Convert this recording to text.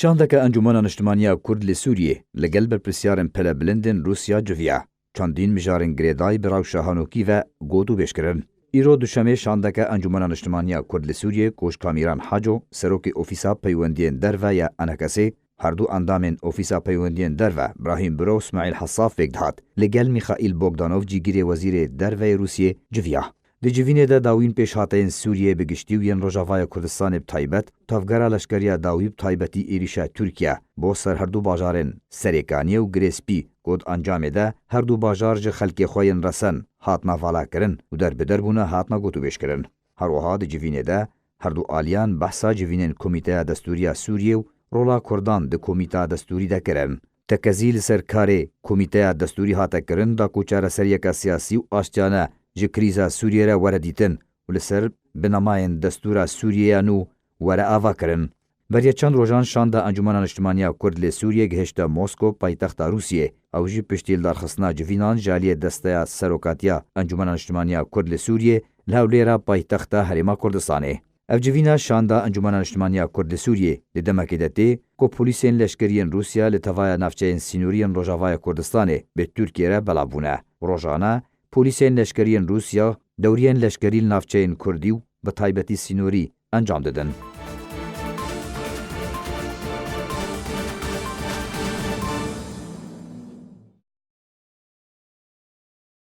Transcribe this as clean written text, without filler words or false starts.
شاندەکە ئەنجومەنە نیشتیمانیە کورد لە سووریێ لەگەل بەرپرسیارن پەلە بلندن رووسیا جڤیا چەندین مژارن گرێدای بەراو شەهانۆکی و گۆت و بێشکردن. ئیرۆ دوشەمێ شاندەکە ئەنجومەنە نیشتیمانیە کورد لە سووریێ کۆشکامیران حاجۆ سەرۆکی ئۆفیسا پەیوەندیên دەرڤە یا ئەنەکەسێ هەردوو ئەندامên ئۆفیسا پەیوەندیên دەرڤە براهیم برۆ و اسماعیل حەساف فێک دەهات لەگەل میخائیل بۆگدانۆڤ جیگیرێ وەزیرێ دەرڤەی رووسیێ جڤیا. Di civînê de dawîn pêşhateyên Sûriyê bi giştî û yên Rojavaya Kurdistanê bi taybet, tavgera leşkeriya dawî bi taybetî êrişa Tirkiye bo ser herdû bajarên Serêkaniyê û Girêspî got encamê de herdû bajar ji xelkê xwe yên Resen hatna valakirin û derbeder bûne hatna gotûbêjkirin. Herwiha di civînê de herdû aliyan behsa civînên Komîteya Destûriya Sûriyê û rola Kurdan di Komîteya Destûrî de kirin. Tekezî li ser karê Komîteya Destûrî hate kirin da ku çareseriyeka siyasî û aştiyane ji krîza Sûriyê re were dîtin û li ser binamayên destûra Sûriyê nû were ava kirin. Beriya çend rojan şanda Encûmena Niştimaniya Kurd lê Sûriyê gihişte Moskow paytexta Rûsyê. Ew jî piştî darxistina civînan ji aliyê desteya serokatiya Encûmena Niştimaniya Kurd lê Sûriyê li Hewlêra paytexta Herêma Kurdistanê. Ev civîna şanda Encûmena Niştimaniya Kurd lê Sûriyê li demekê de tê ku polîsên leşkeriyên Rûsya li tevaya navçeyên Sînûriyên Rojavaya Kurdistanê bi Tirkiye re belav bûne. Rojana polîsên leşkeriyên Rûsya dewriyên leşkerî li navçeyên Kurdî û bi taybetî Sînûrî encam didin.